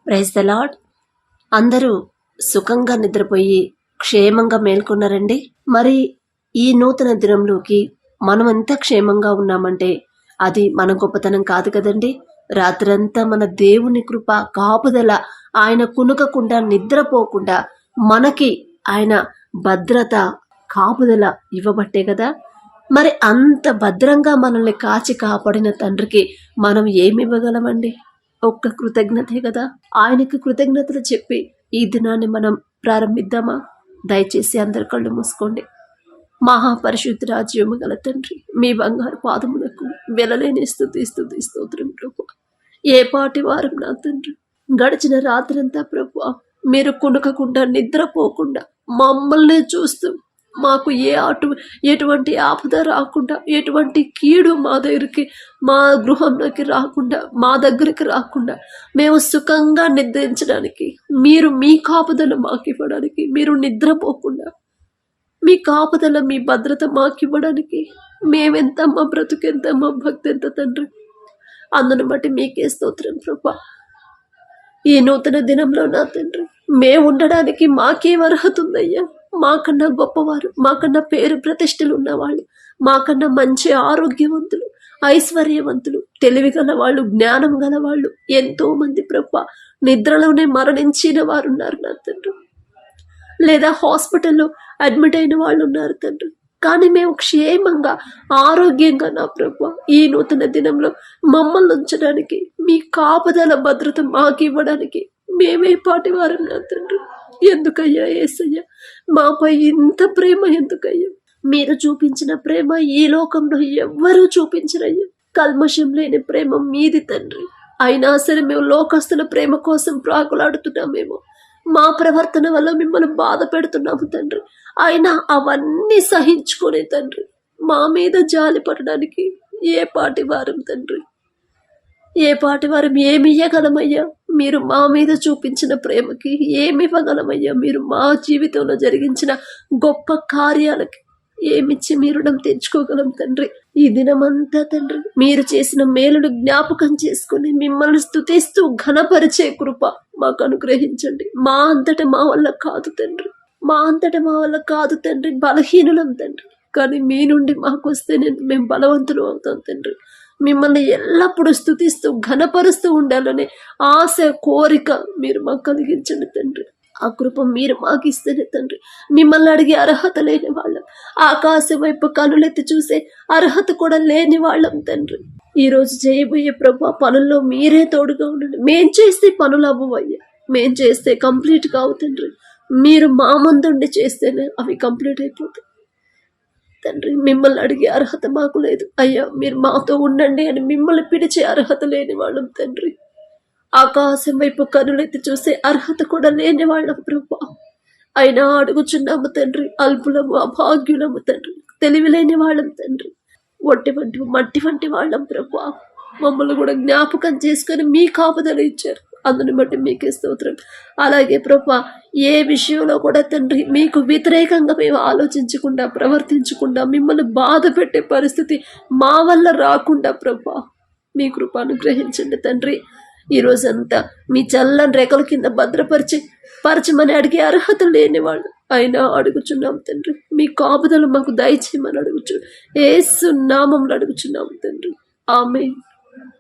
Praise the lord. అందరూ సుఖంగా నిద్రపోయి క్షేమంగా మేల్కొన్నారండి. మరి ఈ నూతన దినంలోకి మనం ఎంత క్షేమంగా ఉన్నామంటే అది మన గొప్పతనం కాదు కదండి. రాత్రంతా మన దేవుని కృప కాపుదల, ఆయన కునుకకుండా నిద్రపోకుండా మనకి ఆయన భద్రత కాపుదల ఇవ్వబట్టే కదా. మరి అంత భద్రంగా మనల్ని కాచి కాపాడిన తండ్రికి మనం ఏమి ఇవ్వగలమండి? ఒక్క కృతజ్ఞతే కదా. ఆయనకి కృతజ్ఞతలు చెప్పి ఈ దినాన్ని మనం ప్రారంభిద్దామా? దయచేసి అందరి కళ్ళు మూసుకోండి. మహాపరిశుద్ధ రాజ్యము గల తండ్రి, మీ బంగారు పాదములకు వెలలేని స్తుతి స్తోత్రం ప్రభు. ఏ పాటి వారం నా తండ్రి, గడిచిన రాత్రంతా ప్రభు మీరు కునుకకుండా నిద్రపోకుండా మమ్మల్ని చూస్తూ మాకు ఎటువంటి ఆపద రాకుండా, ఎటువంటి కీడు మా దగ్గరికి, మా గృహంలోకి రాకుండా, మా దగ్గరికి రాకుండా మేము సుఖంగా నిద్రించడానికి, మీరు మీ కాపుదల మాకు ఇవ్వడానికి, మీరు నిద్రపోకుండా మీ కాపుదల, మీ భద్రత మాకు ఇవ్వడానికి మేమెంత, మా బ్రతుకెంత, మా భక్తి ఎంత తండ్రి. అందును బట్టి మీకే స్తోత్రం ప్రభా. ఈ నూతన దినంలో నా తండ్రి, మేము ఉండడానికి మాకేం అర్హత ఉందయ్యా? మాకన్నా గొప్పవారు, మాకన్నా పేరు ప్రతిష్టలు ఉన్నవాళ్ళు, మాకన్నా మంచి ఆరోగ్యవంతులు, ఐశ్వర్యవంతులు, తెలివి గల వాళ్ళు, జ్ఞానం గల వాళ్ళు ఎంతో మంది ప్రభా నిద్రలోనే మరణించిన వారు ఉన్నారు నా తండ్రి. లేదా హాస్పిటల్లో అడ్మిట్ అయిన వాళ్ళు ఉన్నారు తండ్రి. కానీ మేము క్షేమంగా ఆరోగ్యంగా నా ప్రభా ఈ నూతన దినంలో మమ్మల్ని ఉంచడానికి, మీ కాపుదల భద్రత మాకు ఇవ్వడానికి మేమే పాటి వారు నా తండ్రి. ఎందుకయ్యా యేసయ్యా మాపై ఇంత ప్రేమ? ఎందుకయ్యా మీరు చూపించిన ప్రేమ ఈ లోకంలో ఎవ్వరూ చూపించరయ్యా. కల్మషం లేని ప్రేమ మీది తండ్రి. అయినా సరే మేము లోకస్తుల ప్రేమ కోసం ప్రాకులాడుతున్నామేమో, మా ప్రవర్తన వల్ల మిమ్మల్ని బాధ పెడుతున్నాము తండ్రి. అయినా అవన్నీ సహించుకునే తండ్రి మా మీద జాలి పడడానికి ఏ పాటి వారం తండ్రి, ఏ పాటి వారం ఏమి ఇవ్వగలమయ్యా? మీరు మా మీద చూపించిన ప్రేమకి ఏమి ఇవ్వగలమయ్యా? మీరు మా జీవితంలో జరిగించిన గొప్ప కార్యాలకి ఏమిచ్చి మీ రుణం తెచ్చుకోగలం తండ్రి? ఈ దినమంతా తండ్రి మీరు చేసిన మేలును జ్ఞాపకం చేసుకుని మిమ్మల్ని స్తుతిస్తూ ఘనపరిచే కృప మాకు అనుగ్రహించండి. మా అంతట మా వల్ల కాదు తండ్రి, మా అంతట మా వల్ల కాదు తండ్రి, బలహీనులం తండ్రి. కానీ మీ నుండి మాకు వస్తే మేము బలవంతులు అవుతాం తండ్రి. మిమ్మల్ని ఎల్లప్పుడూ స్తుతిస్తూ ఘనపరుస్తూ ఉండాలనే ఆశ, కోరిక మీరు మాకు కలిగించండి తండ్రి. ఆ కృప మీరు మాకు ఇస్తేనే తండ్రి మిమ్మల్ని అడిగే అర్హత లేని వాళ్ళం, ఆకాశం వైపు కనులెత్తి చూసే అర్హత కూడా లేని వాళ్ళం తండ్రి. ఈరోజు చేయబోయే ప్రభా పనుల్లో మీరే తోడుగా ఉండండి. మేం చేస్తే పనులు అవ్వవయ్యా, మేం చేస్తే కంప్లీట్ కావు తండ్రి. మీరు మా ముందుండి చేస్తేనే అవి కంప్లీట్ అయిపోతాయి తండ్రి. మిమ్మల్ని అడిగే అర్హత మాకు లేదు అయ్యా. మీరు మాతో ఉండండి అని మిమ్మల్ని పిలిచే అర్హత లేని వాళ్ళం తండ్రి. ఆకాశం వైపు కనులెత్తి చూసే అర్హత కూడా లేని వాళ్ళం ప్రభా. అయినా అడుగుచున్నాము తండ్రి, అల్పులము, అభాగ్యులము తండ్రి, తెలివి లేని వాళ్ళం తండ్రి, మట్టి వంటి వాళ్ళం ప్రభా. మమ్మల్ని కూడా జ్ఞాపకం చేసుకొని మీ కాపుదల ఇచ్చారు, అందుని బట్టి మీకే స్తోత్రం. అలాగే ప్రభా ఏ విషయంలో కూడా తండ్రి మీకు వ్యతిరేకంగా మేము ఆలోచించకుండా, ప్రవర్తించకుండా, మిమ్మల్ని బాధ పెట్టే పరిస్థితి మా వల్ల రాకుండా ప్రభా మీ కృప అనుగ్రహించండి తండ్రి. ఈరోజంతా మీ చల్లని రెక్కల కింద పరచమని అడిగే అర్హత లేని వాళ్ళు అయినా అడుగుచున్నాం తండ్రి. మీ కాపుదలు మాకు దయచేయమని యేసు నామములో అడుగుచున్నాం తండ్రి. ఆమేన్.